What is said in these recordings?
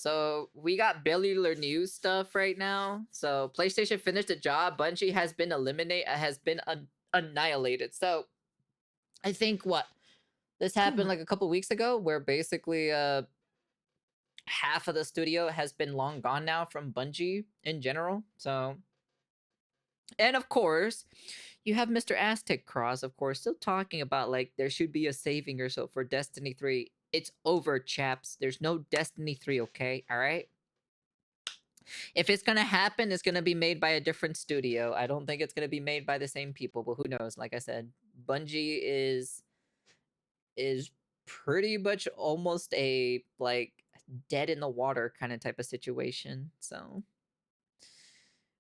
So we got cellular news stuff right now. So PlayStation finished the job. Bungie has been annihilated. So I think what this happened like a couple weeks ago, where basically half of the studio has been long gone now from Bungie in general. So, and of course, you have Mr. Aztec Cross, of course, still talking about like there should be a saving or so for Destiny 3. It's over, chaps. There's no Destiny 3, okay? All right? If it's gonna happen, it's gonna be made by a different studio. I don't think it's gonna be made by the same people, but who knows? Like I said, Bungie is pretty much almost a like dead in the water kind of type of situation. So,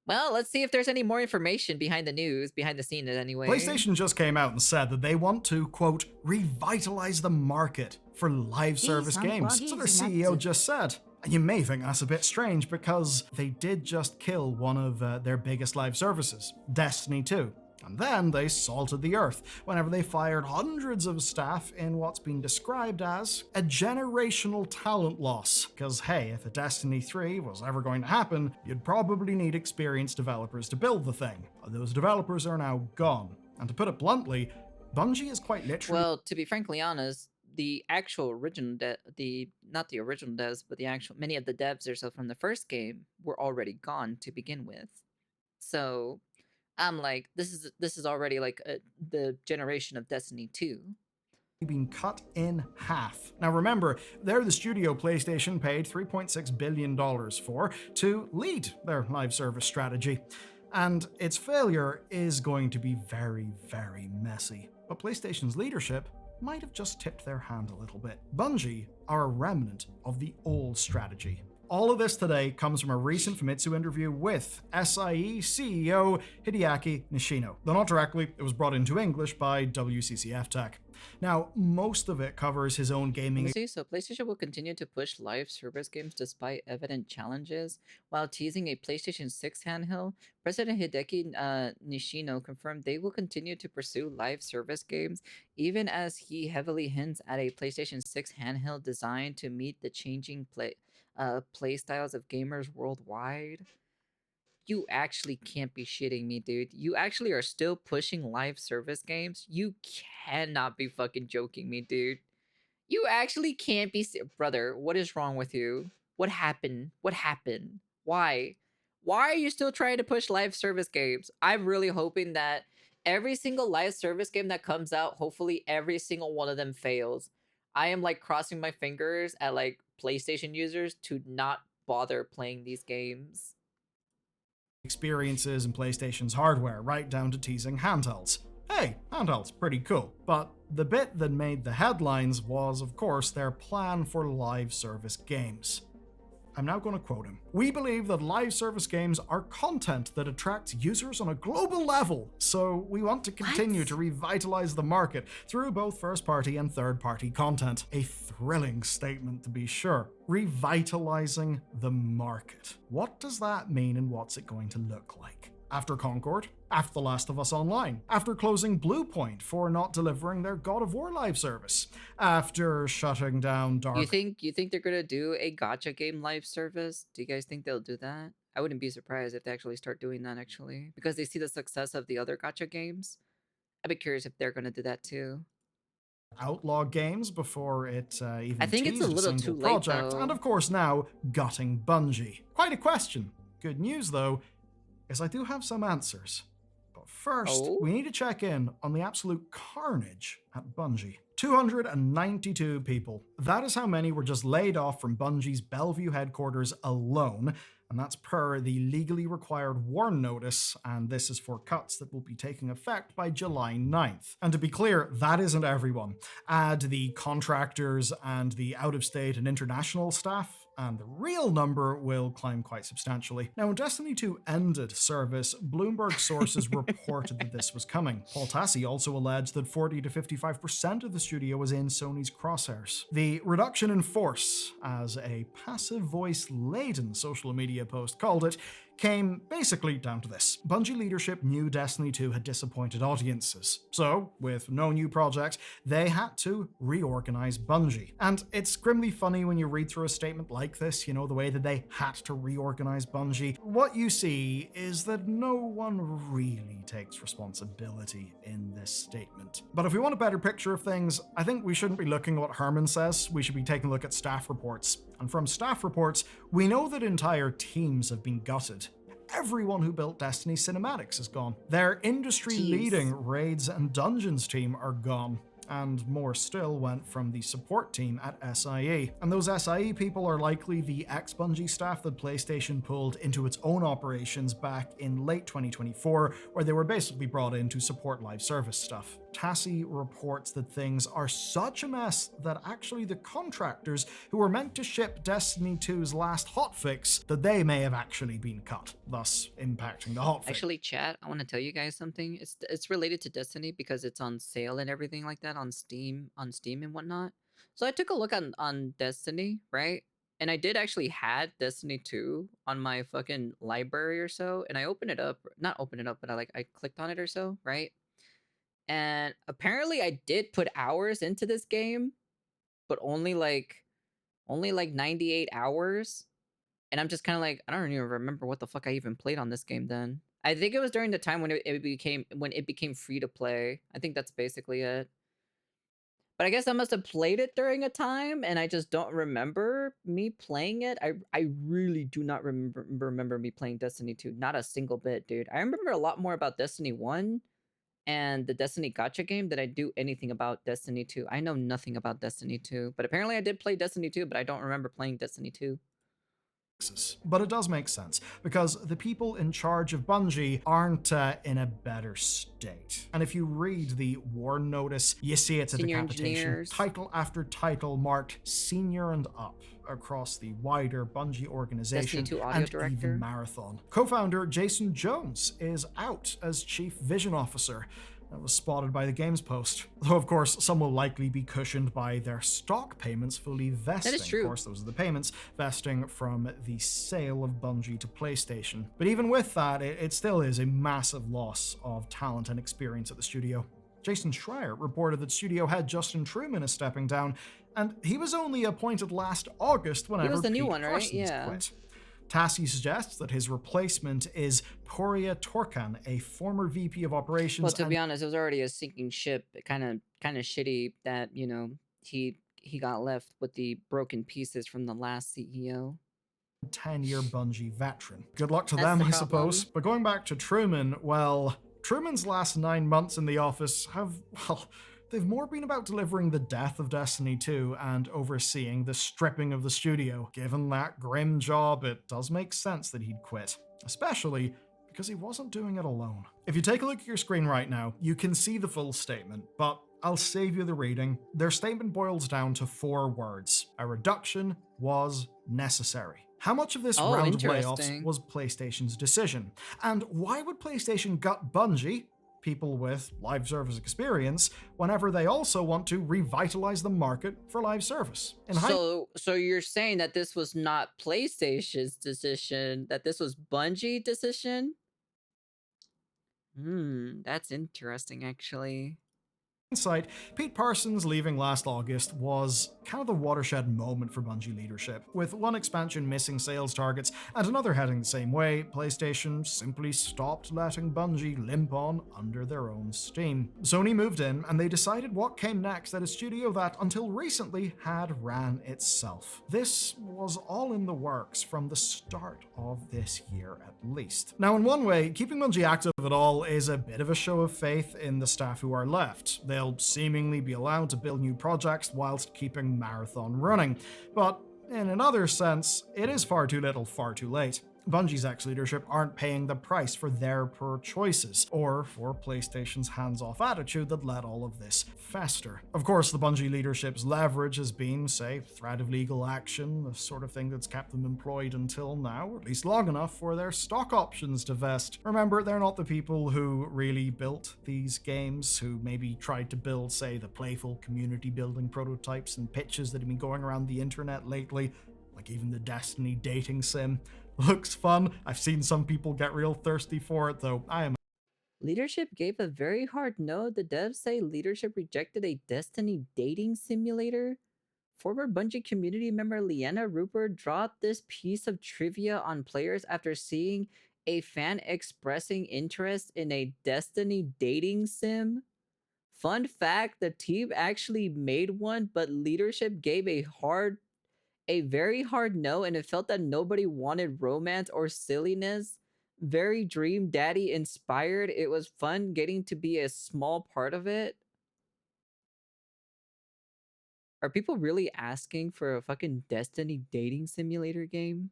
well, let's see if there's any more information behind the news, behind the scenes anyway. PlayStation just came out and said that they want to, quote, revitalize the market for live service games. So their CEO just said. And you may think that's a bit strange because they did just kill one of their biggest live services, Destiny 2. And then they salted the earth whenever they fired hundreds of staff in what's been described as a generational talent loss. Because hey, if a Destiny 3 was ever going to happen, you'd probably need experienced developers to build the thing. Those developers are now gone. And to put it bluntly, Bungie is quite literally... Well, to be frankly honest, the actual original not the original devs, but the actual many of the devs or so from the first game were already gone to begin with. So I'm like, this is already like the generation of Destiny 2. Been cut in half. Now remember, they're the studio PlayStation paid $3.6 billion for to lead their live service strategy. And its failure is going to be very, very messy. But PlayStation's leadership might have just tipped their hand a little bit. Bungie are a remnant of the old strategy. All of this today comes from a recent Famitsu interview with SIE CEO Hideaki Nishino. Though not directly, it was brought into English by WCCF Tech. Now, most of it covers his own gaming... So PlayStation will continue to push live service games despite evident challenges. While teasing a PlayStation 6 handheld, President Hideki Nishino confirmed they will continue to pursue live service games, even as he heavily hints at a PlayStation 6 handheld designed to meet the changing play styles of gamers worldwide. You actually can't be shitting me, dude. You actually are still pushing live service games? You cannot be fucking joking me, dude. You actually can't be... Brother, what is wrong with you? What happened? What happened? Why? Why are you still trying to push live service games? I'm really hoping that every single live service game that comes out, hopefully every single one of them fails. I am like crossing my fingers at like PlayStation users to not bother playing these games. Experiences in PlayStation's hardware, right down to teasing handhelds. Hey, handhelds, pretty cool. But the bit that made the headlines was, of course, their plan for live service games. I'm now going to quote him. "We believe that live service games are content that attracts users on a global level, so we want to continue to revitalize the market through both first-party and third-party content." A thrilling statement, to be sure. Revitalizing the market. What does that mean and what's it going to look like? After Concord? After The Last of Us Online? After closing Bluepoint for not delivering their God of War live service? After shutting down Dark... You think they're gonna do a gacha game live service? Do you guys think they'll do that? I wouldn't be surprised if they actually start doing that, actually. Because they see the success of the other gacha games. I'd be curious if they're gonna do that too. Outlaw games before it even I think it's a little too late, project, though. and of course now gutting Bungie. Quite a question. Good news though is I do have some answers. But first, we need to check in on the absolute carnage at Bungie. 292 people. That is how many were just laid off from Bungie's Bellevue headquarters alone, and that's per the legally required WARN notice, and this is for cuts that will be taking effect by July 9th. And to be clear, that isn't everyone. Add the contractors and the out-of-state and international staff, and the real number will climb quite substantially. Now, when Destiny 2 ended service, Bloomberg sources reported that this was coming. Paul Tassi also alleged that 40 to 55% of the studio was in Sony's crosshairs. The reduction in force, as a passive voice-laden social media post called it, came basically down to this. Bungie leadership knew Destiny 2 had disappointed audiences, so with no new project, they had to reorganize Bungie. And it's grimly funny when you read through a statement like this, the way that they had to reorganize Bungie. What you see is that no one really takes responsibility in this statement. But if we want a better picture of things, I think we shouldn't be looking at what Herman says, we should be taking a look at staff reports. And from staff reports, we know that entire teams have been gutted. Everyone who built Destiny cinematics is gone. Their industry-leading raids and dungeons team are gone. And more still went from the support team at SIE. And those SIE people are likely the ex-Bungie staff that PlayStation pulled into its own operations back in late 2024, where they were basically brought in to support live service stuff. TASI reports that things are such a mess that actually the contractors who were meant to ship Destiny 2's last hotfix, that they may have actually been cut, thus impacting the hotfix. Actually, chat, I want to tell you guys something. It's related to Destiny because it's on sale and everything like that on Steam and whatnot. So I took a look on Destiny, right? And I did actually had Destiny 2 on my fucking library or so, and I opened it up, not open it up, but I clicked on it or so, right? And apparently I did put hours into this game, but only like 98 hours. And I'm just kind of like, I don't even remember what the fuck I even played on this game then. I think it was during the time when it became free to play. I think that's basically it. But I guess I must have played it during a time and I just don't remember me playing it. I really do not remember me playing Destiny 2. Not a single bit, dude. I remember a lot more about Destiny 1 and the Destiny gacha game than I do anything about Destiny 2. I know nothing about Destiny 2, but apparently I did play Destiny 2, but I don't remember playing Destiny 2. But it does make sense, because the people in charge of Bungie aren't in a better state. And if you read the warn notice, you see it's a decapitation. Title after title marked senior and up across the wider Bungie organization and even Marathon. Co-founder Jason Jones is out as chief vision officer. That was spotted by the Games Post. Though, of course, some will likely be cushioned by their stock payments fully vesting. That is true. Of course, those are the payments vesting from the sale of Bungie to PlayStation. But even with that, it still is a massive loss of talent and experience at the studio. Jason Schreier reported that studio head Justin Truman is stepping down, and he was only appointed last August whenever he was the Pete new one, right? Parsons Yeah. quit. TASI suggests that his replacement is Poria Torkan, a former VP of operations. Well, to be honest, it was already a sinking ship. Kind of shitty that, he got left with the broken pieces from the last CEO. 10-year Bungie veteran. Good luck to them, I suppose. But going back to Truman, well, Truman's last 9 months in the office they've more been about delivering the death of Destiny 2 and overseeing the stripping of the studio. Given that grim job, it does make sense that he'd quit, especially because he wasn't doing it alone. If you take a look at your screen right now, you can see the full statement, but I'll save you the reading. Their statement boils down to 4 words. A reduction was necessary. How much of this round of layoffs was PlayStation's decision? And why would PlayStation gut Bungie, people with live service experience, whenever they also want to revitalize the market for live service? So you're saying that this was not PlayStation's decision, that this was Bungie decision? That's interesting, actually. Hindsight, Pete Parsons leaving last August was kind of the watershed moment for Bungie leadership. With one expansion missing sales targets and another heading the same way, PlayStation simply stopped letting Bungie limp on under their own steam. Sony moved in and they decided what came next at a studio that until recently had ran itself. This was all in the works from the start of this year at least. Now, in one way, keeping Bungie active at all is a bit of a show of faith in the staff who are left. They'll seemingly be allowed to build new projects whilst keeping Marathon running. But in another sense, it is far too little, far too late. Bungie's ex-leadership aren't paying the price for their poor choices, or for PlayStation's hands-off attitude that let all of this fester. Of course, the Bungie leadership's leverage has been, say, threat of legal action, the sort of thing that's kept them employed until now, or at least long enough for their stock options to vest. Remember, they're not the people who really built these games, who maybe tried to build, say, the playful community-building prototypes and pitches that have been going around the internet lately. Like even the Destiny dating sim looks fun. I've seen some people get real thirsty for it, though I am. Leadership gave a very hard no. The devs say leadership rejected a Destiny dating simulator. Former Bungie community member Leanna Rupert dropped this piece of trivia on players after seeing a fan expressing interest in a Destiny dating sim. Fun fact, the team actually made one, but leadership gave a very hard no, and it felt that nobody wanted romance or silliness. Very Dream Daddy inspired. It was fun getting to be a small part of it. Are people really asking for a fucking Destiny dating simulator game?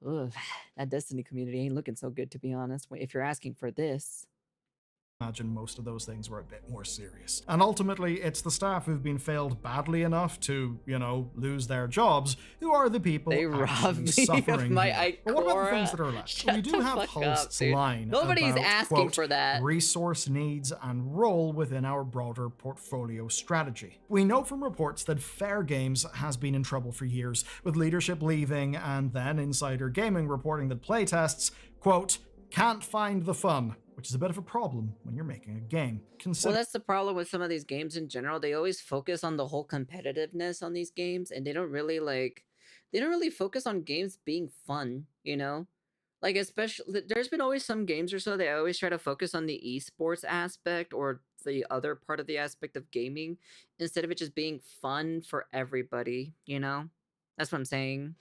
Ugh, that Destiny community ain't looking so good, to be honest, if you're asking for this. Imagine most of those things were a bit more serious. And ultimately, it's the staff who've been failed badly enough to, lose their jobs, who are the people They actually robbed me suffering of my here. But what about the things Ikora? that are left? Shut We do the have fuck Holst's up, dude. line Nobody's about, asking quote, for that. resource needs and role within our broader portfolio strategy. We know from reports that Fair Games has been in trouble for years, with leadership leaving and then Insider Gaming reporting that playtests, quote, can't find the fun, which is a bit of a problem when you're making a game. Well, that's the problem with some of these games in general. They always focus on the whole competitiveness on these games, and they don't really focus on games being fun, you know? Like, especially, there's been always some games or so, they always try to focus on the esports aspect or the other part of the aspect of gaming instead of it just being fun for everybody, you know? That's what I'm saying.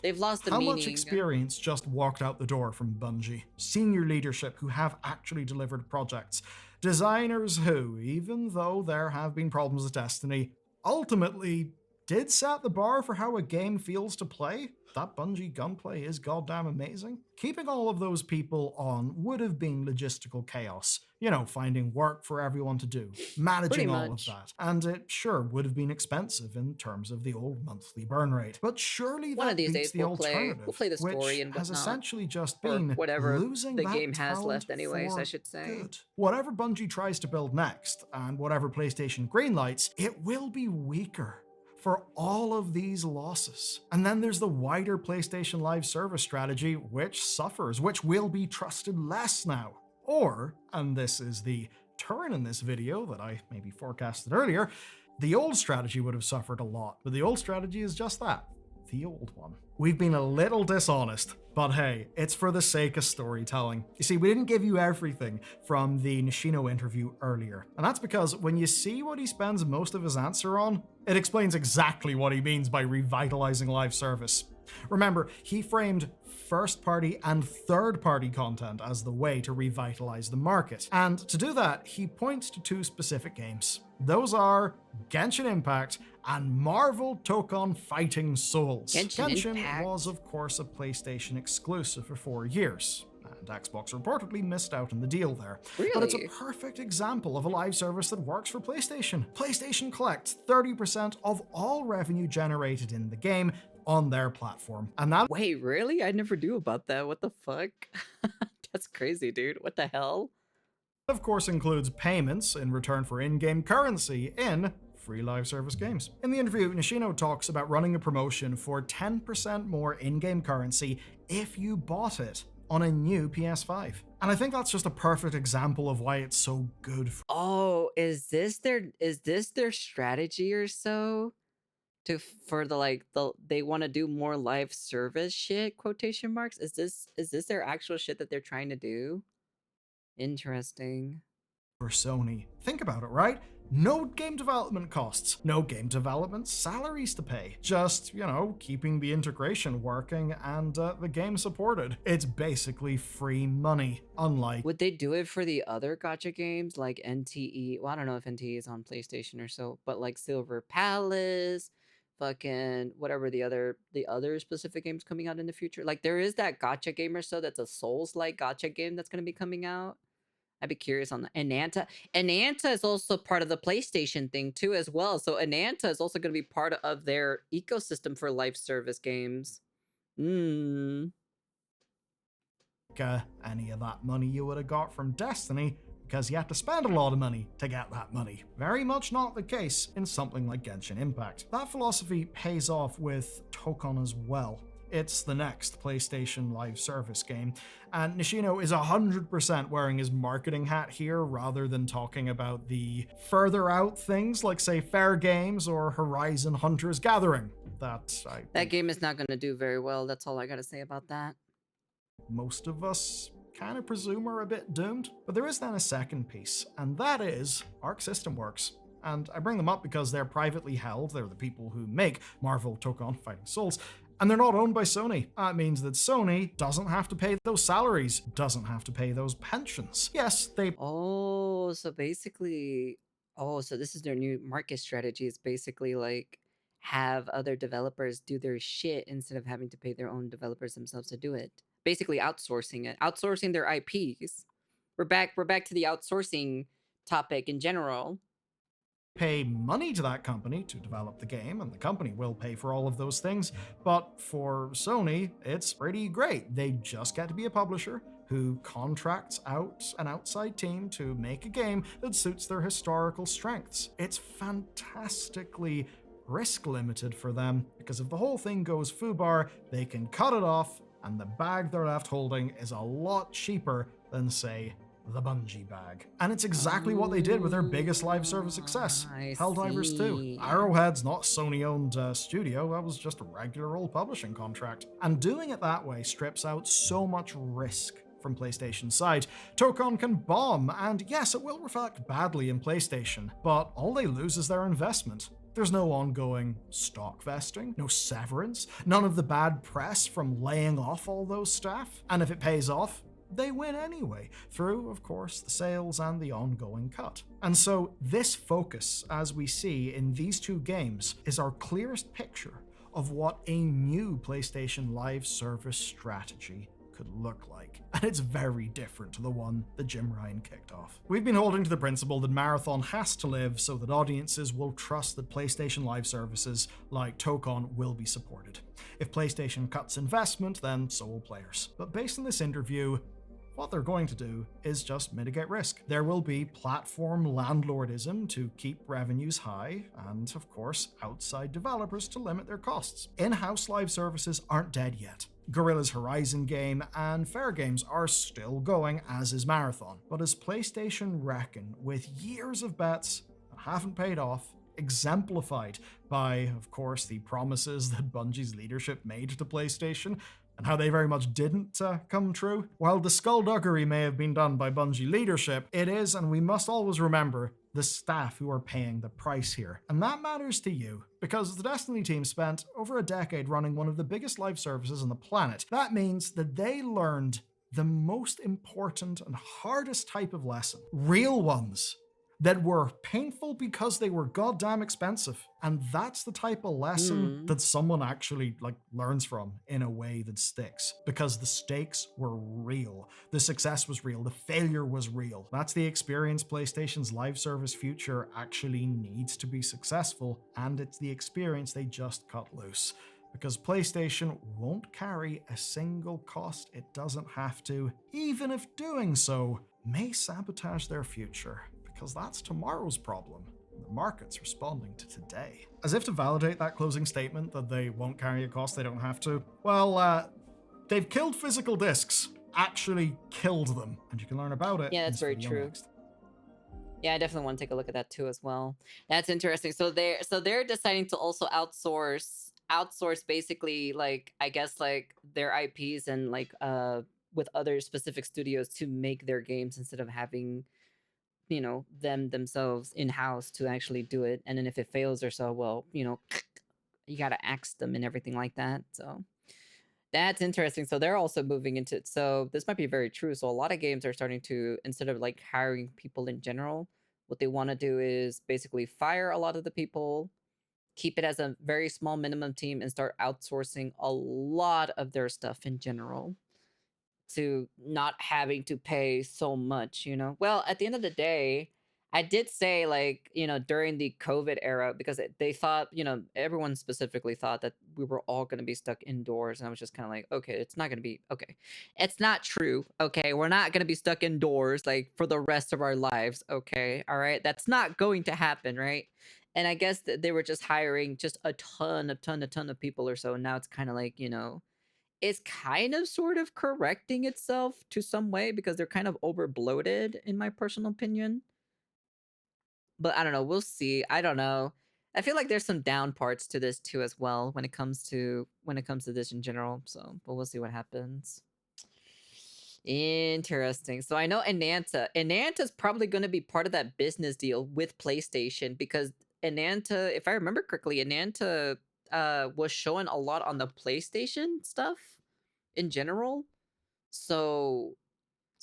They've lost the How much meaning. experience just walked out the door from Bungie? Senior leadership who have actually delivered projects. Designers who, even though there have been problems with Destiny, ultimately did set the bar for how a game feels to play. That Bungie gunplay is goddamn amazing. Keeping all of those people on would have been logistical chaos. Finding work for everyone to do, managing all of that. And it sure would have been expensive in terms of the old monthly burn rate. But surely One of that these beats days the we'll play alternative, the story which and has whatnot, essentially just or been whatever losing the that game has talent left anyways, for I should say. good. Whatever Bungie tries to build next, and whatever PlayStation greenlights, it will be weaker for all of these losses. And then there's the wider PlayStation Live service strategy, which suffers, which will be trusted less now. Or, and this is the turn in this video that I maybe forecasted earlier, the old strategy would have suffered a lot, but the old strategy is just that, the old one. We've been a little dishonest, but hey, it's for the sake of storytelling. You see, we didn't give you everything from the Nishino interview earlier, and that's because when you see what he spends most of his answer on, it explains exactly what he means by revitalizing live service. Remember, he framed first-party and third-party content as the way to revitalize the market. And to do that, he points to two specific games. Those are Genshin Impact and Marvel Tokon Fighting Souls. Genshin was, of course, a PlayStation exclusive for 4 years. And Xbox reportedly missed out on the deal there. Really? But it's a perfect example of a live service that works for PlayStation. PlayStation collects 30% of all revenue generated in the game on their platform. And that— Wait, really? I never knew about that. What the fuck? That's crazy, dude. What the hell? of course includes payments in return for in-game currency in free live service games. In the interview, Nishino talks about running a promotion for 10% more in-game currency if you bought it on a new PS5. And I think that's just a perfect example of why it's so good. Oh, is this their strategy or so? They want to do more live service shit, quotation marks? Is this their actual shit that they're trying to do? Interesting. For Sony. Think about it, right? No game development costs, no game development salaries to pay. Just, keeping the integration working and the game supported. It's basically free money, unlike— Would they do it for the other gacha games like NTE? Well, I don't know if NTE is on PlayStation or so, but like Silver Palace, fucking whatever the other specific games coming out in the future. Like there is that gacha game or so that's a Souls-like gacha game that's going to be coming out. I'd be curious on that. Ananta is also part of the PlayStation thing too as well. So Ananta is also going to be part of their ecosystem for live service games. Any of that money you would have got from Destiny because you have to spend a lot of money to get that money. Very much not the case in something like Genshin Impact. That philosophy pays off with Tokon as well. It's the next PlayStation Live Service game, and Nishino is 100% wearing his marketing hat here rather than talking about the further out things like, say, Fair Games or Horizon Hunters Gathering. That game is not going to do very well. That's all I got to say about that. Most of us kind of presume are a bit doomed. But there is then a second piece, and that is Arc System Works. And I bring them up because they're privately held. They're the people who make Marvel Tokon Fighting Souls. And they're not owned by Sony. That means that Sony doesn't have to pay those salaries, doesn't have to pay those pensions. Yes, they... Oh, so basically... Oh, so this is their new market strategy. It's basically like have other developers do their shit instead of having to pay their own developers themselves to do it. Basically outsourcing it. Outsourcing their IPs. We're back to the outsourcing topic in general. Pay money to that company to develop the game, and the company will pay for all of those things. But for Sony, it's pretty great. They just get to be a publisher who contracts out an outside team to make a game that suits their historical strengths. It's fantastically risk limited for them, because if the whole thing goes foobar, they can cut it off, and the bag they're left holding is a lot cheaper than, say, the Bungie bag. And it's exactly what they did with their biggest live service success, Helldivers 2. Arrowhead's not a Sony-owned studio, that was just a regular old publishing contract. And doing it that way strips out so much risk from PlayStation's side. Tokon can bomb, and yes, it will reflect badly in PlayStation, but all they lose is their investment. There's no ongoing stock vesting, no severance, none of the bad press from laying off all those staff. And if it pays off, they win anyway, through, of course, the sales and the ongoing cut. And so this focus, as we see in these two games, is our clearest picture of what a new PlayStation Live service strategy could look like. And it's very different to the one that Jim Ryan kicked off. We've been holding to the principle that Marathon has to live so that audiences will trust that PlayStation Live services like Tokon will be supported. If PlayStation cuts investment, then so will players. But based on this interview, what they're going to do is just mitigate risk. There will be platform landlordism to keep revenues high, and of course, outside developers to limit their costs. In-house live services aren't dead yet. Guerrilla's Horizon game and Fair Games are still going, as is Marathon. But as PlayStation reckon with years of bets that haven't paid off, exemplified by, of course, the promises that Bungie's leadership made to PlayStation, and how they very much didn't come true. While the skullduggery may have been done by Bungie leadership, it is, and we must always remember, the staff who are paying the price here. And that matters to you, because the Destiny team spent over a decade running one of the biggest live services on the planet. That means that they learned the most important and hardest type of lesson. Real ones that were painful because they were goddamn expensive. And that's the type of lesson that someone actually learns from in a way that sticks, because the stakes were real. The success was real. The failure was real. That's the experience PlayStation's live service future actually needs to be successful, and it's the experience they just cut loose. Because PlayStation won't carry a single cost it doesn't have to, even if doing so may sabotage their future. Because that's tomorrow's problem. The market's responding to today. As if to validate that closing statement that they won't carry a cost they don't have to, well, they've killed physical discs. Actually killed them. And you can learn about it. Yeah, that's very true. Next. Yeah, I definitely want to take a look at that too as well. That's interesting. So they're deciding to also outsource basically I guess their IPs and with other specific studios to make their games instead of having them themselves in-house to actually do it. And then if it fails or so, well, you gotta axe them and everything like that. So that's interesting. So they're also moving into it. So this might be very true. So a lot of games are starting to, instead of hiring people in general, what they want to do is basically fire a lot of the people, keep it as a very small minimum team, and start outsourcing a lot of their stuff in general, to not having to pay so much, Well, at the end of the day, I did say, like, during the COVID era, because they thought, everyone specifically thought that we were all going to be stuck indoors. And I was just kind of like, okay, it's not going to be, okay. It's not true. Okay. We're not going to be stuck indoors like for the rest of our lives. Okay. All right. That's not going to happen. Right. And I guess that they were just hiring just a ton of people or so. And now it's kind of like, it's kind of sort of correcting itself to some way because they're kind of over bloated, in my personal opinion. But I don't know, we'll see. I don't know. I feel like there's some down parts to this too as well when it comes to this in general. So, but we'll see what happens. Interesting. So I know Ananta's probably going to be part of that business deal with PlayStation because Ananta, if I remember correctly, Ananta was showing a lot on the PlayStation stuff in general. So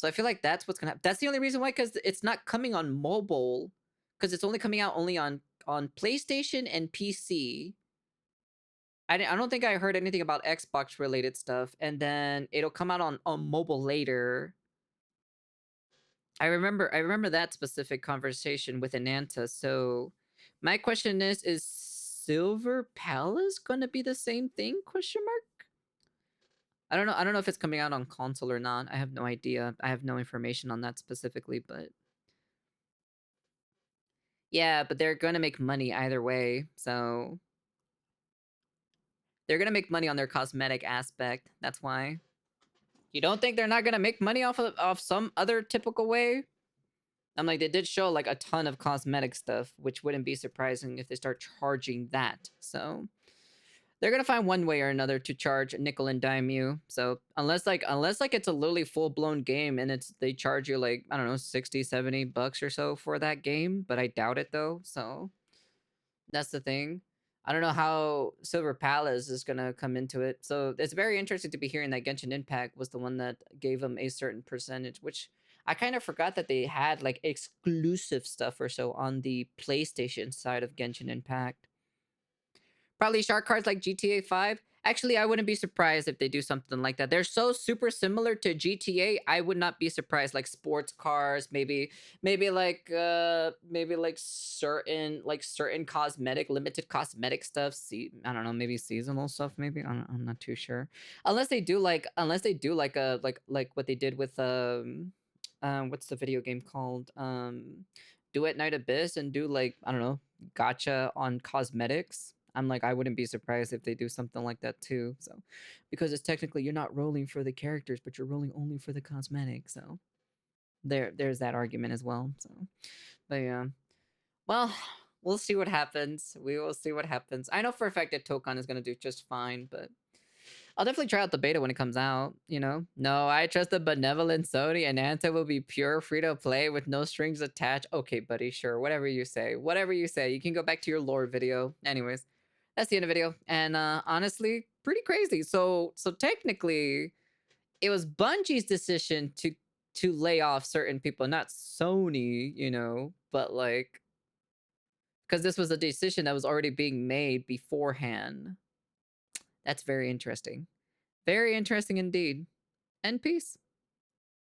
I feel like that's what's gonna happen. That's the only reason why, because it's not coming on mobile, because it's only coming out only on PlayStation and PC. I don't think I heard anything about Xbox related stuff, and then it'll come out on mobile later. I remember that specific conversation with Ananta. So my question is Silver Palace gonna be the same thing? Question mark. I don't know if it's coming out on console or not. I have no idea. I have no information on that specifically, but yeah, but they're gonna make money either way, so they're gonna make money on their cosmetic aspect. That's why. You don't think they're not gonna make money off some other typical way? I'm like, they did show like a ton of cosmetic stuff, which wouldn't be surprising if they start charging that. So they're gonna find one way or another to charge nickel and dime you. So unless it's a literally full blown game and they charge you like, I don't know, 60, $70 or so for that game, but I doubt it though. So that's the thing. I don't know how Silver Palace is gonna come into it. So it's very interesting to be hearing that Genshin Impact was the one that gave them a certain percentage, which I kind of forgot that they had like exclusive stuff or so on the PlayStation side of Genshin Impact. Probably shark cards like GTA 5. Actually, I wouldn't be surprised if they do something like that. They're so super similar to GTA. I would not be surprised. Like sports cars, maybe like certain cosmetic, limited cosmetic stuff. See, I don't know, maybe seasonal stuff. Maybe I'm not too sure. Unless they do like like what they did with what's the video game called? Do it Night Abyss and do like, I don't know, gotcha on cosmetics. I'm like, I wouldn't be surprised if they do something like that too. So, because it's technically you're not rolling for the characters, but you're rolling only for the cosmetics. So there's that argument as well. So, but yeah, well, we'll see what happens. We will see what happens. I know for a fact that Tokan is gonna do just fine, but I'll definitely try out the beta when it comes out, you know? No, I trust the benevolent Sony and Anta will be pure free to play with no strings attached. Okay, buddy, sure. Whatever you say. Whatever you say. You can go back to your lore video. Anyways, that's the end of the video. And honestly, pretty crazy. So technically, it was Bungie's decision to lay off certain people, not Sony, but like because this was a decision that was already being made beforehand. That's very interesting. Very interesting indeed. And peace.